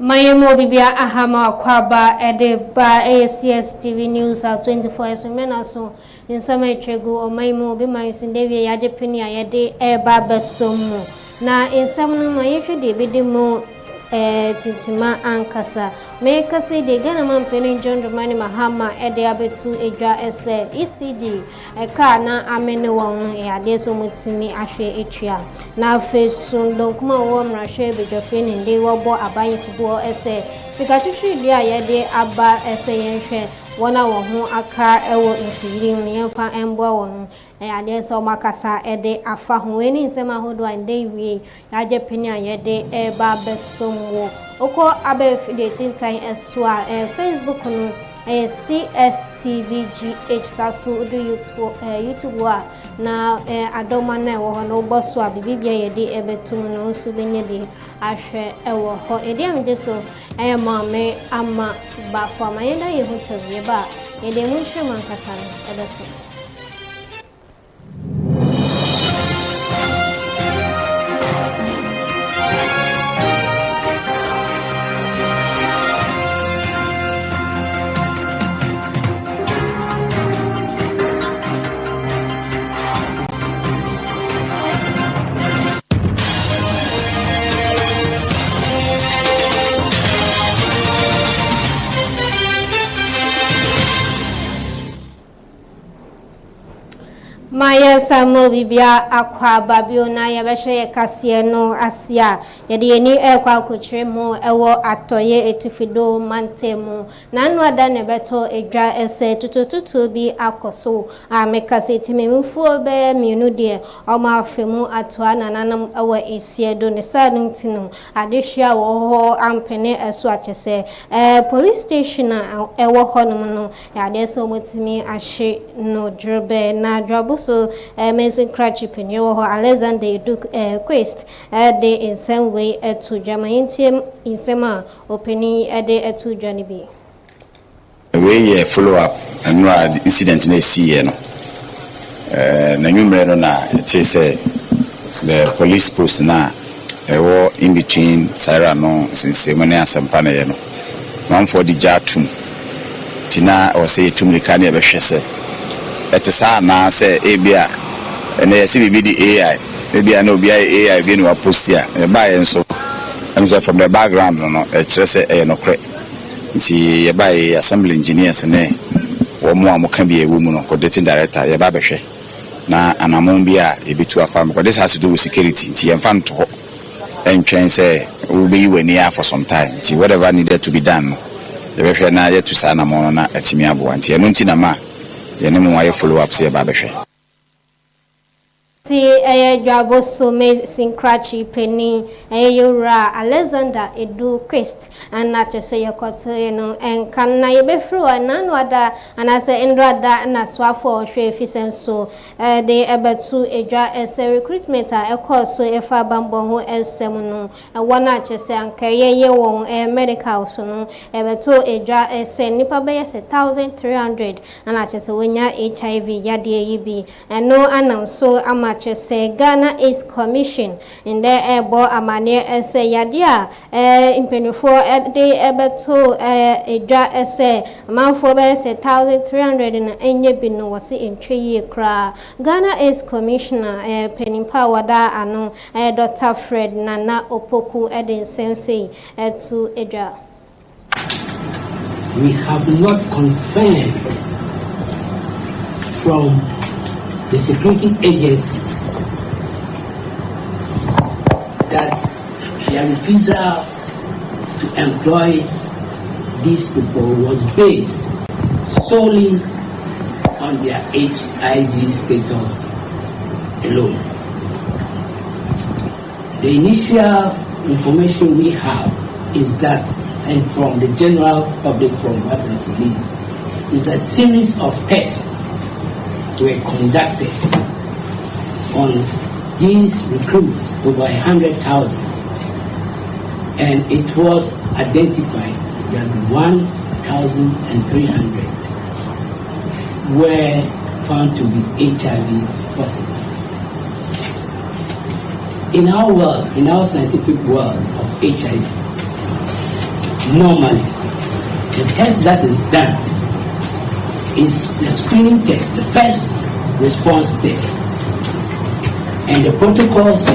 Mayemo bibia ahama kwaba edeba Cstv news 24 esomena so nsama etwegu omayemo bi mansindebie yaje peni ayede eba besomu na nsam no mayehwede bedimu tintima ankasa me kase de Ghana man peni John Dramani Mahama ede abetu edwa ese ECD eka na amene won ade so mutimi ahwe etwa na fesun donkuma wo mrahwe bedwafe ne de wobo aban subo ese sikatwitwi dia yede aba ese yenhwe wona wo ho aka ewo insuyiri yemfa embo won ade so makasa ede afa ho eni nsema hodo ande wie yaje peni ayede eba besomwo oko abefide tintan eswa Facebook no CSTVGH saso do YouTube wa na adoma na ewo no boso abibia yede ebetum no nso benye bi ahwe ewo ho ede amje so mame ama ba for mayenda ye hotel ye ba yede munhwe mankasa no ebeso Maya Samo bibia akwa babio na yabeshe kase no asia yede ni ekwa kokyere mu ewo atoye etifido mantemu na anu ada ne beto edwa ese tutututu bi akoso amekase timemfuo be mienu de oma afemu atoa nananam ewo esiedo ne sanu ntinu adehia wo ho ampene eso achese police station ewo honum no yade so motimi ahye no drobe na drobo so amazing cratchy penyo ho Alexander Duke quest de in some way to Jamaintium in sema opening de to Johnny B. We follow up and no incident na see no na numero na it is the police post na in between Sarah no since money asampa na ye no man for the jatum tina or say to me can be hwese etisa na say ebia ene yesi bibi di AI ebia na obi AI bi no post ya e ba yen so am say from the background no e kire say e no kre nti ye ba assembly engineers ne wo mo amoka bi ewu mu no coordinating director ye ba behwe na anamon bi a ebitu afam because this has to do with security nti ye mfa nto entwen say we be wani for some time nti whatever needed to be done the behwe na ye to sa anamon na atimi abo nti eno nti na ma yenemu waye follow up say ba behwe ti dwabo so me sinkrachi penny yura Alexander Edu quest and na to say yakoto no enkan na ye befru ananu ada anase endrada na swafo hwe fisem so de ebetu edwa ese recruitment a ekoso efa bambo ho esem no wona chese anka ye won medical so no ebetu edwa ese nipa be 1300 ana chese wonya HIV yade yibi no anam so ama say Ghana is commission in the ebo amane say yadia impenifo de ebeto edwa ese manfo be 1300 na enye bi no wose entwe kra Ghana is commissioner penimpa wada ano Dr. Fred Nana Opoku edin sensei to edwa. We have not confirmed from the security agencies that their refusal to employ these people was based solely on their HIV status alone. The initial information we have is that, and from the general public from what was released, is that series of tests were conducted on these recruits, over 100,000, and it was identified that 1,300 were found to be HIV positive. In our world, in our scientific world of HIV, normally. The test that is done is the screening test, the first response test. And the protocols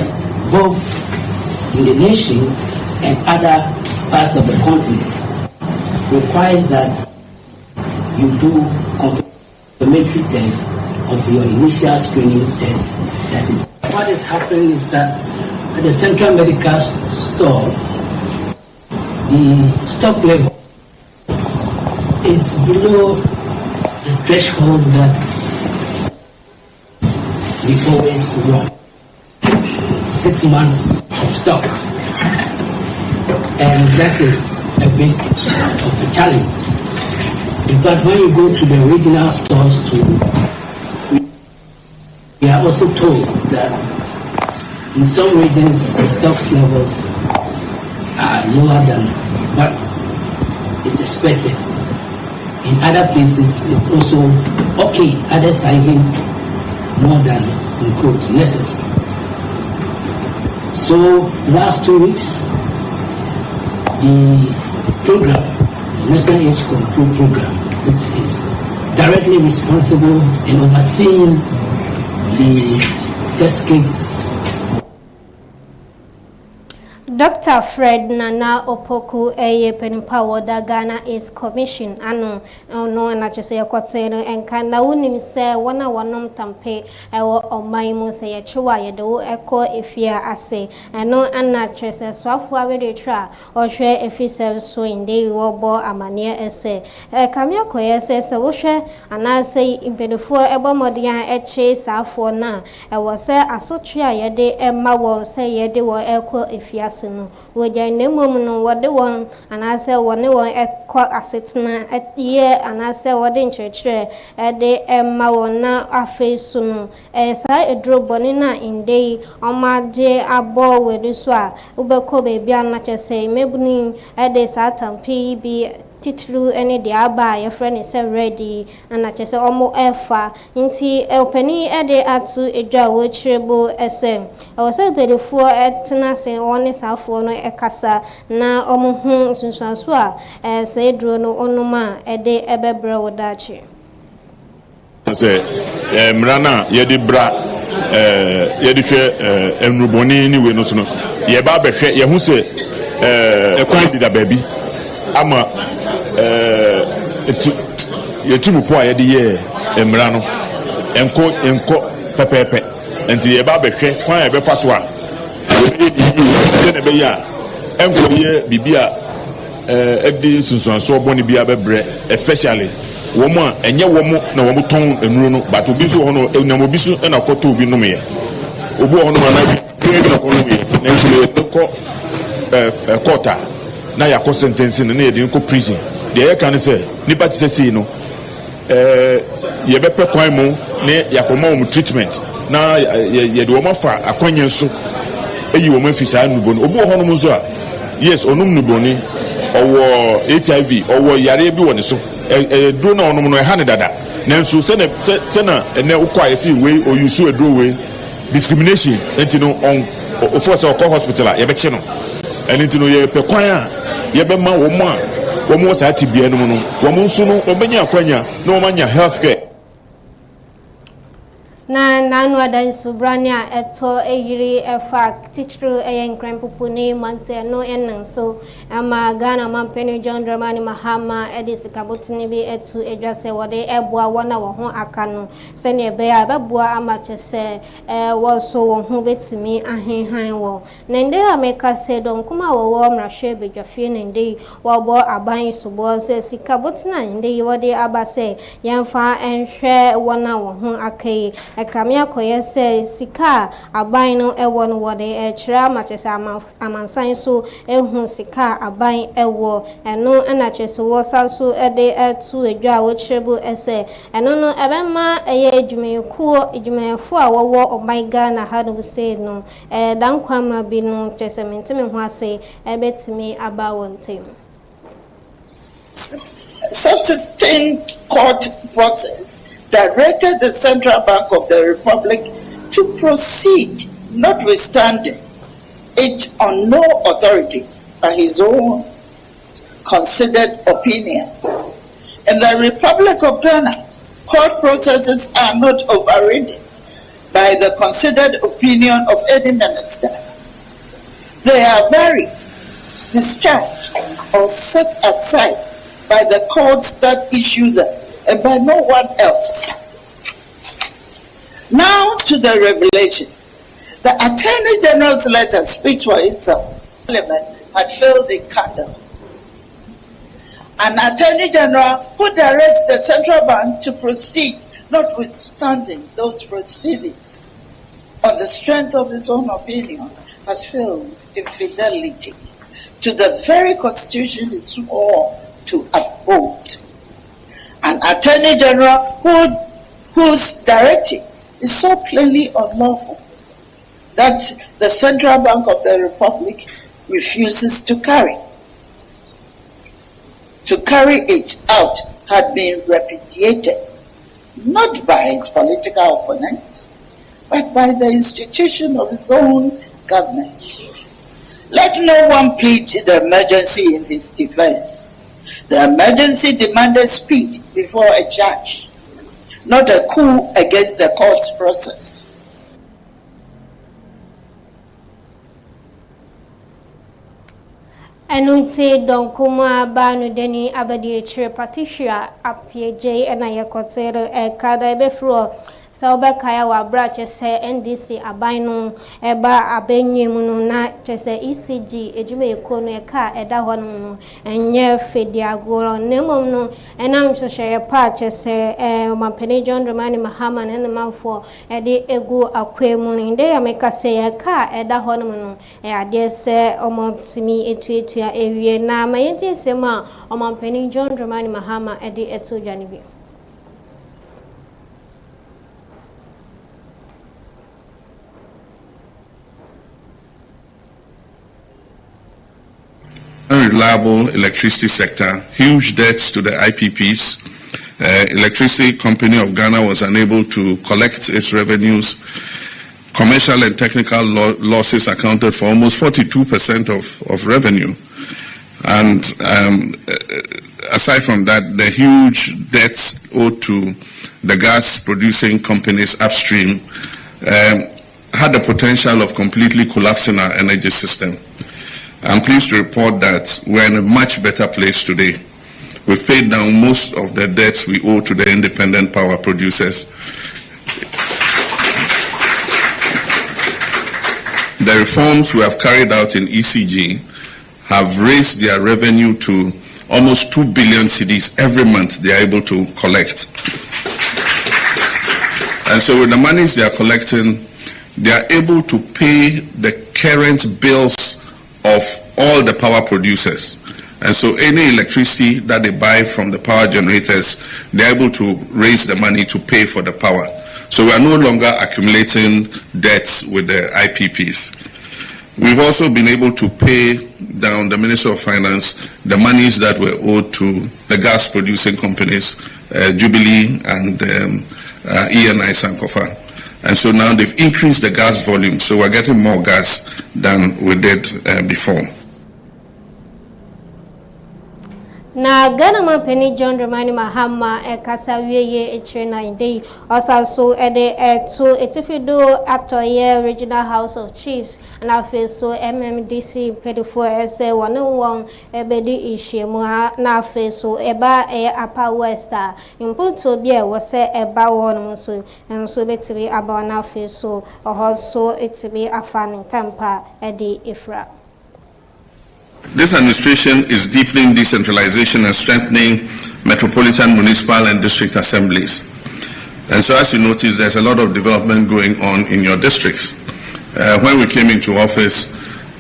both in the nation and other parts of the continent requires that you do confirmatory tests of your initial screening test. That is, what is happening is that at the central medical store, the stock level is below the threshold that we always want. 6 months of stock, and that is a bit of a challenge. In fact, when you go to the regional stores too, we are also told that in some regions the stock levels are lower than what is expected. In other places it's also okay, others are even more than, in quotes, necessary. So last 2 weeks, the program, the National Age Control Program, which is directly responsible and overseeing the test kits. Dr. Fred Nana Opoku Penpower da Ghana is commission ano no na chese yakwatero enkanda unim se wana wanom tampe ewo omai mu se ye chiwa ye do eko efia ase ano ana chese swafo awede tra ohwe efise so inde wo bo amane ese kamia koye se wo hwe ana se impedofo ebo modian eche safo na ewo se asotwe ayede ema wo se yede wo eko efia no woja nemom no wode won anase wone won ekọ asetena ye anase wode nchechire de emma wona afesu no sa edroboni na indei omaje abo wedu so a ubekọ bebi anachese mebuni de sa tampi bi titru ene de aba ye friend is ready and achese omo efa nti opani de atu edwa wo chirebo ese o se bedefo etena se woni safo no ekasa na omo hu sunsuanso a se edro no onuma de ebebre wodachi se mrana ye di bra ye di hwe enruboni ni we no so no ye ba behwe ye hu se ekwan di da baby ama yetimu po ayede ye emra no enko pepepe enti ye ba behwe kwan ye be fa so a se ne be ya enko ye bibia edi sunsunso oboni bia bebre especially womo a enye womo na womo ton enuro no but obi so hono enam obi so na koto obi no me obi hono na bi na kono me na nso le ko kota na yakọ sentence na ye dey ko prison de ye kan say nipa ti say no ye be pe kwan mu ne yakoma wo treatment na ye de wo mafa akwanya nso eyi wo mafisa nubo no obi ho no mu so a yes onum nubo ni owo HIV owo yare bi woni so do na onum no ha ne dada nanso se na ene ukwa ye say we oyusu edro we discrimination enti no on force o hospital ye be che no enti no ye pe kwan a ye be ma wo mo a wo mo sa ti bia no no wo mo nso no obenya akwanya na wo manya health care na nanu adan subrania eto ehiri efa teacher eyenkran popuni mante no enan so ama Ghana mampeni John Dramani Mahama edis kabotini bi etu edwase wode eboa wona wo ho aka no se ne be ya beboa ama chese wo so wo ho betimi ahenhan wo nende ameka se don kuma wo mrahwe bedwafie nende wo bo aban subo se sikabotina nende wode abase yemfa enhwe wona wo ho akai ekamia koyese sika aban no ewo no wode chira machese amansan so ehu sika aban ewo eno na chese wo sanso ede etu edwa wo chirebo ese eno no ebema eye edwumefo a wo oban Ghana ha no say no dankwama bi no chese mentime ho ase ebetimi aba wontem subsistent court process directed the Central Bank of the Republic to proceed, notwithstanding it on no authority by his own considered opinion. In the Republic of Ghana, court processes are not overridden by the considered opinion of any minister. They are varied, discharged, or set aside by the courts that issue them and by no one else. Now to the revelation. The Attorney General's letter speaks for itself. Parliament had failed in candor. An Attorney General who directs the central bank to proceed notwithstanding those proceedings on the strength of his own opinion has failed in fidelity to the very constitution he swore to uphold. An Attorney General whose directive is so plainly unlawful that the Central Bank of the Republic refuses to carry. To carry it out had been repudiated, not by his political opponents, but by the institution of his own government. Let no one plead the emergency in his defense. The emergency demanded speed before a judge, not a coup against the court's process. Enunti don kuma banu deni abadi chire Patricia apie J na yekotere kada ebefro sa obekaya wa bra chese NDC aban eba abenyemu no na chese ECG ejume ekono eka eda ho no enye fediagoro nemom no enam hye pa chese Omampani John Dramani Mahama na manfo ede egu akwemu nde ya meka se eka eda ho no ade se omotimi etuetu ya ewie na mayenti sema Omampani John Dramani Mahama ede etu janibi. Unreliable electricity sector, huge debts to the IPPs. Electricity Company of Ghana was unable to collect its revenues. Commercial and technical losses accounted for almost 42% of revenue. And aside from that, the huge debts owed to the gas producing companies upstream had the potential of completely collapsing our energy system. I'm pleased to report that we're in a much better place today. We've paid down most of the debts we owe to the independent power producers. The reforms we have carried out in ECG have raised their revenue to almost 2 billion cedis every month they are able to collect. And so with the monies they are collecting, they are able to pay the current bills of all the power producers. And so any electricity that they buy from the power generators, they're able to raise the money to pay for the power. So we are no longer accumulating debts with the IPPs. We've also been able to pay down the Minister of Finance the monies that were owed to the gas producing companies, Jubilee and ENI Sankofa. And so now they've increased the gas volume, so we're getting more gas than we did before. Na Ghana Omampani John Dramani Mahama ekasa wieye echire na inde osaso ede eto etifido atoye Regional House of Chiefs and afeso MMDC pedifo ese won ebedi ishemu na afeso eba Upper West impunto bi e wose eba won so enso betibi aba na afeso ohoso etibi afani tampa ede ifra. This administration is deepening decentralization and strengthening metropolitan, municipal, and district assemblies. And so as you notice, there's a lot of development going on in your districts. When we came into office,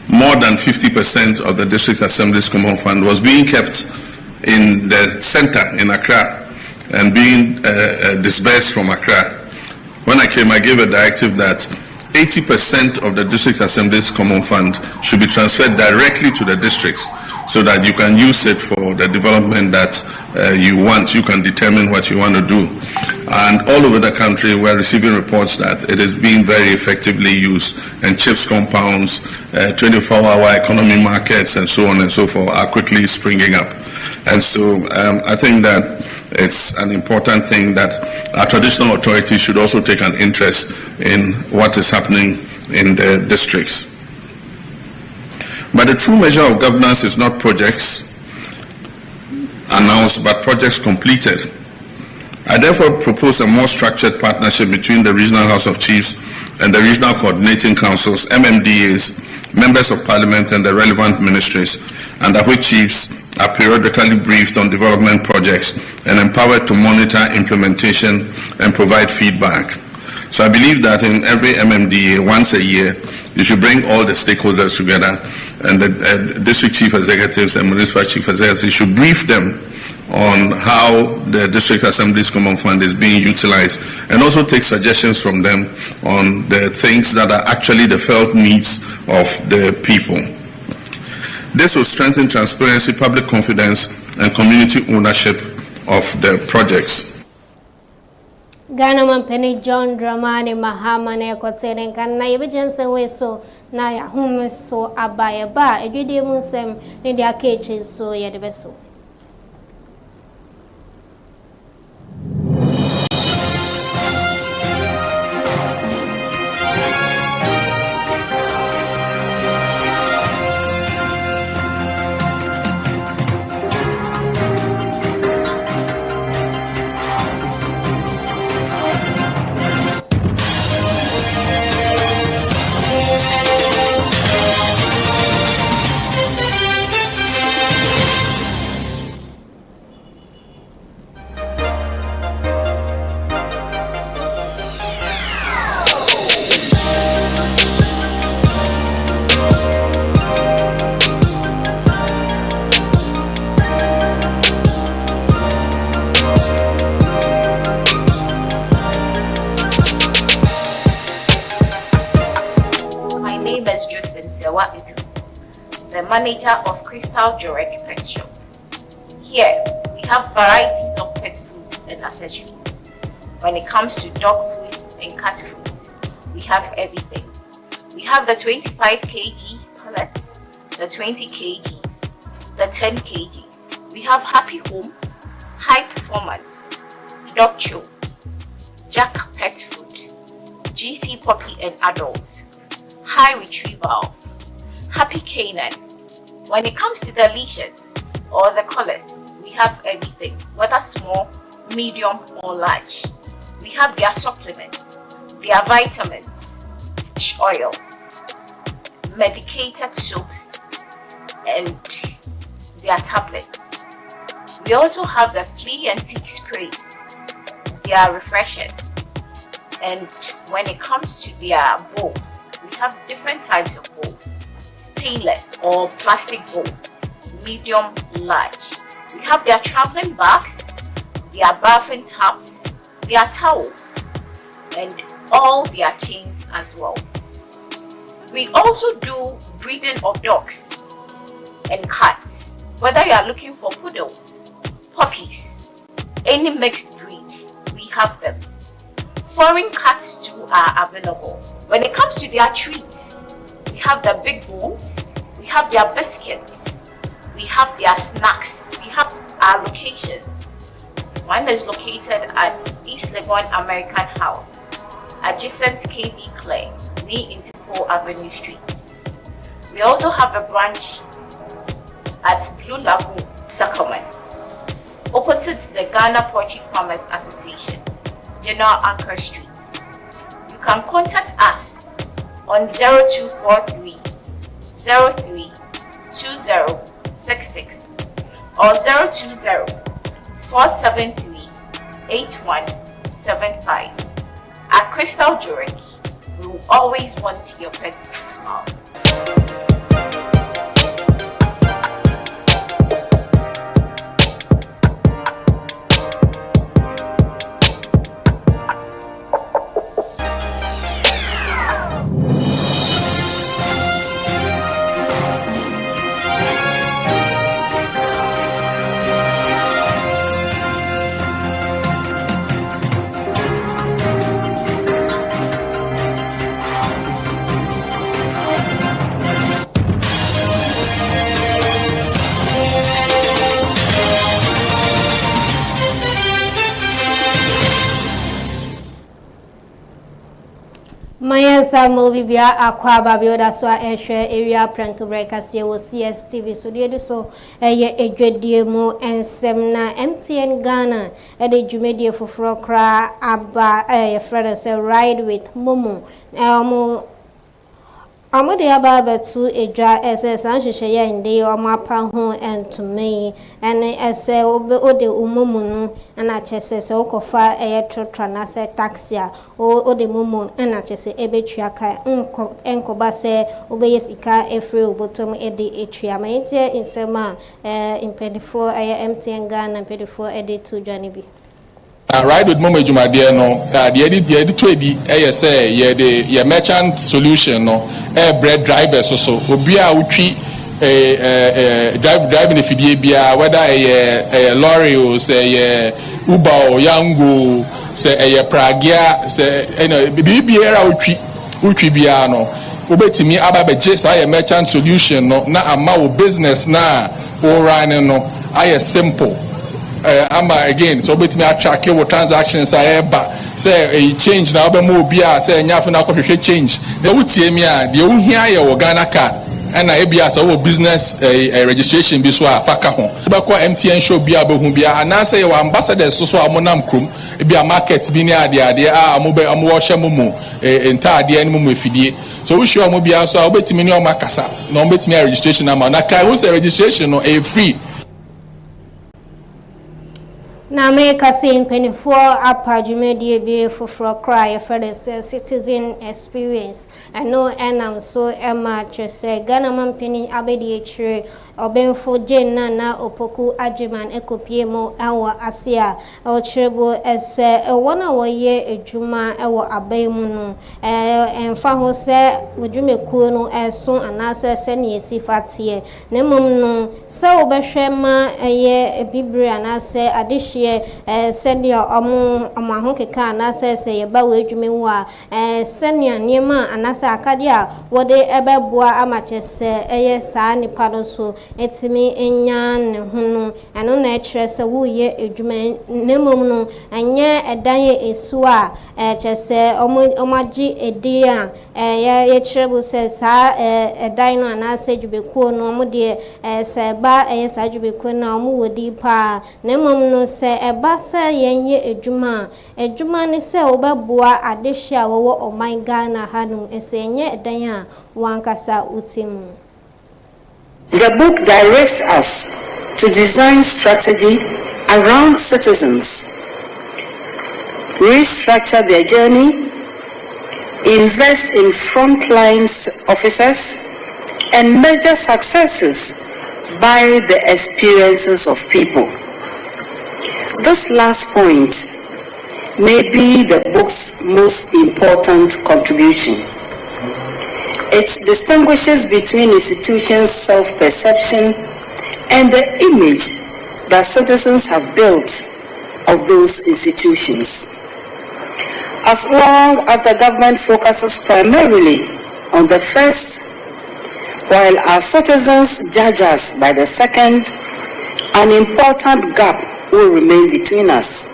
more than 50% of the district assemblies common fund was being kept in the center in Accra and being disbursed from Accra. When I came, I gave a directive that 80% of the district assembly's common fund should be transferred directly to the districts so that you can use it for the development that you want. You can determine what you want to do. And all over the country, we're receiving reports that it is being very effectively used, and CHIPS compounds, 24-hour economy markets and so on and so forth are quickly springing up. And so I think that it's an important thing that our traditional authorities should also take an interest in what is happening in the districts. But the true measure of governance is not projects announced, but projects completed. I therefore propose a more structured partnership between the Regional House of Chiefs and the Regional Coordinating Councils, MMDAs, members of Parliament and the relevant ministries, under which chiefs are periodically briefed on development projects and empowered to monitor implementation and provide feedback. So I believe that in every MMDA, once a year, you should bring all the stakeholders together, and the district chief executives and municipal chief executives should brief them on how the district assembly's common fund is being utilized, and also take suggestions from them on the things that are actually the felt needs of the people. This will strengthen transparency, public confidence, and community ownership of the projects. Ghana Mampeni John Dramani Mahama na ekotene kana yebejense weso na ya hume so abaya ba edwede mu nsem ne dia keche so yedebeso. The manager of Cstv Pet Shop. Here, we have varieties of pet foods and accessories. When it comes to dog foods and cat foods, we have everything. We have the 25 kg pellets, the 20 kg, the 10 kg. We have Happy Home, High Performance, Dog Chew, Jack Pet Food, GC Puppy and Adults, High Retrieval, Happy Canine. When it comes to the leashes or the collars, we have everything, whether small, medium or large. We have their supplements, their vitamins, fish oils, medicated soaps, and their tablets. We also have the flea and tick sprays, their refreshers. And when it comes to their bowls, we have different types of bowls. Stainless or plastic bowls, medium, large. We have their traveling bags, their bathing tubs, their towels, and all their chains as well. We also do breeding of dogs and cats. Whether you are looking for poodles, puppies, any mixed breed, we have them. Foreign cats too are available. When it comes to their treats, we have the big bones, we have their biscuits, we have their snacks, we have our locations. One is located at East Legon American House, adjacent KB Clay, near Interpol Avenue Street. We also have a branch at Blue Lagoon, Sacramento, opposite the Ghana Poultry Farmers Association, General Anchor Street. You can contact us on 0243 03 2066 or 020 473 8175. At Cstv, we will always want your pet to smile. Yensa movie bia akwa babio da so ehwe area prank breakers ye wo Cstv so de so eye edwadie mu ensem na MTN Ghana e de dwumedie foforo kra aba ye friend say ride with Momo Amode aba betu edwa ese san hwehwe ye nde omapa ho entume ene ese ode umumu no na chese se okofa eye trotra na se taxi a ode mumu na chese ebetwa ka enkoba se obeye sika efre obotom ede etwa ma yete insema impedifo eye MTN Ghana impedifo ede to dwane bi ride with Momo Jumade no the to say ye merchant solution no bread driver so obi a utwi driving if bia whether a lorry or say Uber or Yango say a Pragia say bibiera utwi bia no obetimi ababeje say a merchant solution no na ama business na o run no I simple again so bet me attract your transactions say a change now be more bia say nyafo na kwhwehwe change na wutie me a de wo hia ye wo Ghana card and na bia so wo business registration bi so afaka ho be kwa MTN show bia be hu bia na say your ambassadors so amonam krom bia market bi ni ade amobe amo wo hye mumu entade ani mumu efidie so we show mo bia so obetimi ni o makasa na obetimi registration na na kai wo say registration no free na America saying penny for upper Jumedie be for cry for the citizen experience. I know and I'm so much say Ghana man penny abedi chere obenfo jenna na opoku ajiman ekopiemo awa asia o cherebo ese wona woye ejuma ewo abaimu no emfa ho se wodwumekuo no eson anase se ne esifatie na mom no se obehwe ma eye bibre anase adehye senia omo keka anase se ye ba wedwumewu a senia niema anase akade a wode ebeboa amachese eye saa nipa no so etimi enya ne hunu eno na ekire se wo ye edwuma nemom no anye edan ye esu a chese omaji edi a ye kire bo se sa edan no anase dwubekuo no omo de se ba sa dwubekuo na omo wodi pa nemom no se eba se yenye edwuma ne se obeboa adehia wo oman Ghana hanum ese enye edan a wankasa utimu. The book directs us to design strategy around citizens, restructure their journey, invest in frontline officers, and measure successes by the experiences of people. This last point may be the book's most important contribution. It distinguishes between institutions' self-perception and the image that citizens have built of those institutions. As long as the government focuses primarily on the first, while our citizens judge us by the second, an important gap will remain between us.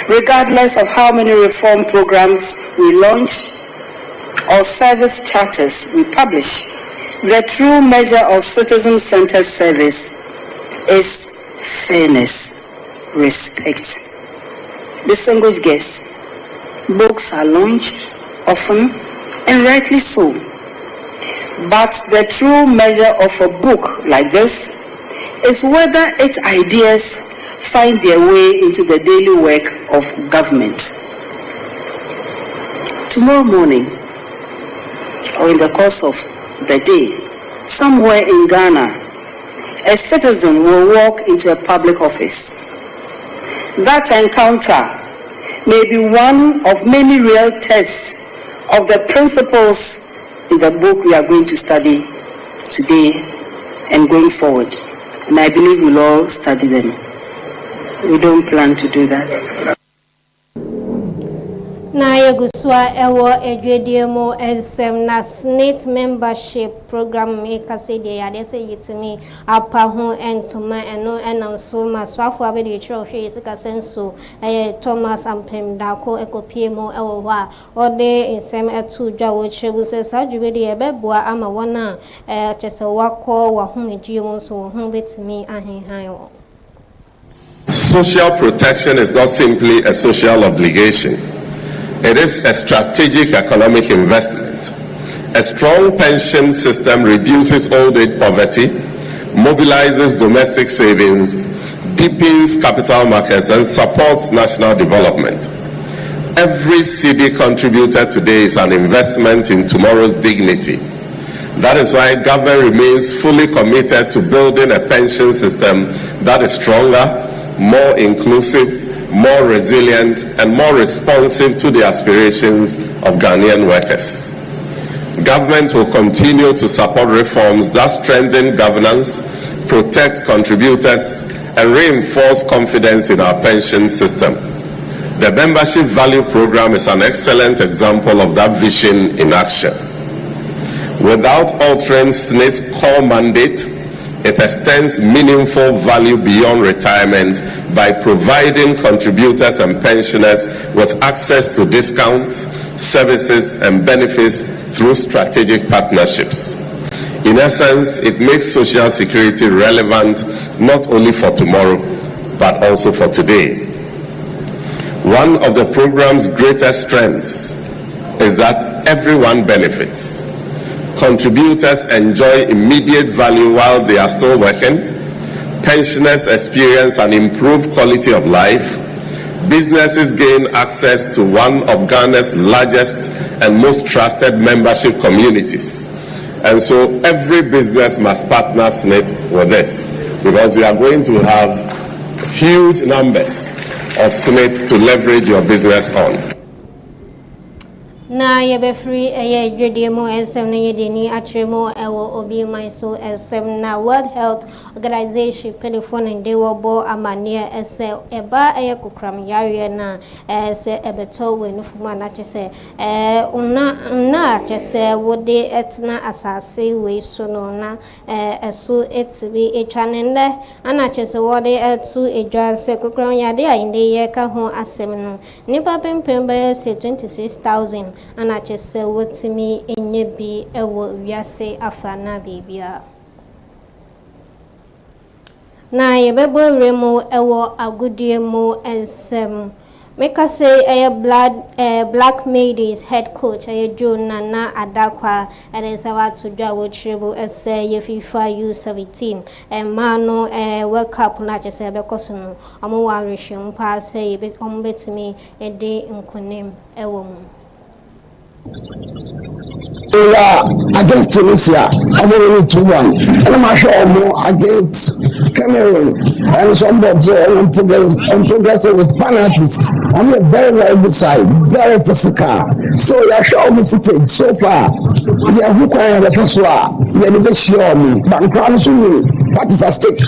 Regardless of how many reform programs we launch or service charters we publish, the true measure of citizen-centered service is fairness, respect. Distinguished guests, books are launched often and rightly so, but the true measure of a book like this is whether its ideas find their way into the daily work of government. Tomorrow morning, or in the course of the day, somewhere in Ghana, a citizen will walk into a public office. That encounter may be one of many real tests of the principles in the book we are going to study today and going forward. And I believe we'll all study them. We don't plan to do that. Na yeguswa ewo edwediemo ensem na SNIT membership program me kase de yade se yitimi apa ho entoma eno enanso maswafo abede chiro hwe yisika senso Thomas Ampem dako ekopiemo ewo ho a ode ensem etu dwa wo chebu se sadwube de yebeboa ama wona chese wakọ wa humedie mu so ho betimi ahenhan wo. Social protection is not simply a social obligation. It is a strategic economic investment. A strong pension system reduces old age poverty, mobilizes domestic savings, deepens capital markets, and supports national development. Every cedi contributed today is an investment in tomorrow's dignity. That is why government remains fully committed to building a pension system that is stronger, more inclusive, more resilient, and more responsive to the aspirations of Ghanaian workers. Government will continue to support reforms that strengthen governance, protect contributors, and reinforce confidence in our pension system. The Membership Value Program is an excellent example of that vision in action. Without altering SNIT's core mandate, it extends meaningful value beyond retirement by providing contributors and pensioners with access to discounts, services, and benefits through strategic partnerships. In essence, it makes social security relevant not only for tomorrow, but also for today. One of the program's greatest strengths is that everyone benefits. Contributors enjoy immediate value while they are still working. Pensioners experience an improved quality of life. Businesses gain access to one of Ghana's largest and most trusted membership communities. And so every business must partner SNIT with this, because we are going to have huge numbers of SNIT to leverage your business on. Na yebe free eye dwediemo ensem na yedini atremo ewo obi maiso ensem na World Health Organization telephone nde wobo amania ese eba eye kokram yare na ese ebeto we nufuma na chese una chese wode etna asase we so no na eso etbi etwanende ana chese wode etu edwa se kokram yade ainde ye ka ho asem no nipa pempembe se 26,000 ana chese wotimi enye bi ewo wiase afana bibia na yebebo remo ewo agudie mo ensem meka say black maidens head coach John Nana Adakwa and is about to draw with tribu ye FIFA U17 and mano work up na just because no amu warishim pa say bit me a day in kunim ewo against Tunisia, I'm only 2-1. And I'm sure against Cameroon and some and progressing with penalties. I'm a very, very good side, very physical. So you show me footage so far. Yeah, who can the first one? Yeah, the show me. But what is at stake?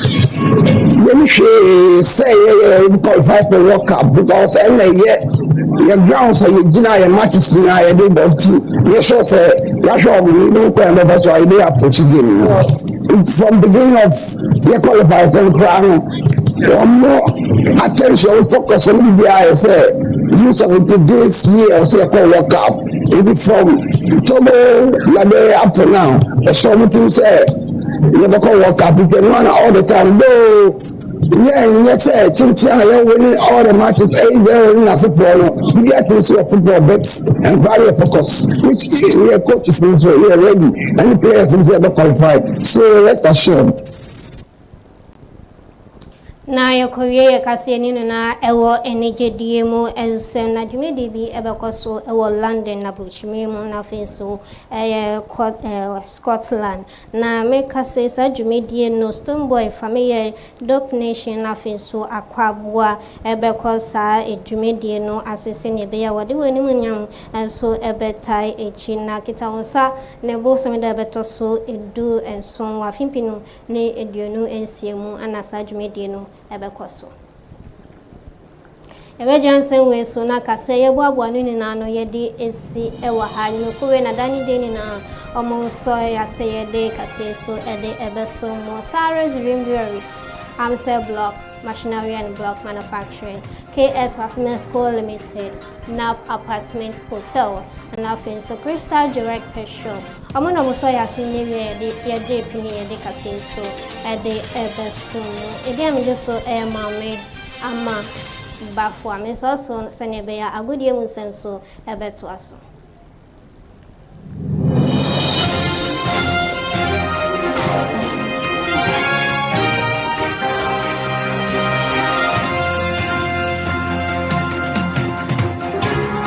Let me say you qualify for World Cup because your grounds are your matches now. Yes, sir. That's why we don't quite know so they approach again. From beginning of the qualifiers and crown, more attention focus on the ISA. Use of this year, say World Cup. It is from Togo, Liberia up to now. The show me to say, you never call World Cup. You can run all the time. No. Yeah, yes, sir. Chinchilla, winning all the matches, 8-0 in as a follow. We get to see a football bets and value focus, which is your coaches in here ready, and the players in there qualified. So rest assured. Na yokoye kasi nino na ewo energy diemo ensem na jumedi bi ebekoso ewo London na buchimemu na feso Scotland na make say sa jumedi no Stoneboy family Dope Nation na feso akwabua ebekosa jumedi no asese ne be ya wode wani munyam enso ebetai echi na kitawonsa ne bo so me da betoso edu enso wafimpinu ne eduonu ensiemu ana sa jumedi no ebekoso Emergency way so na kase ye boaboa no nyina no ye de esi ewa ha no kowe na dani de ni na omo so ya se ye de kase so e de ebeso mo Sarah's Dream Breweries Amsel Block Machinery and Block Manufacturing KS Performance Co Limited NAP Apartment Hotel and nothing so Crystal Direct Petrol omo no so ya se ni ye de ye JP ni ye de kase so e de ebeso mo e de am just so e mama ama Bafwa, Miss also Senebeya, a good year with senso, a better.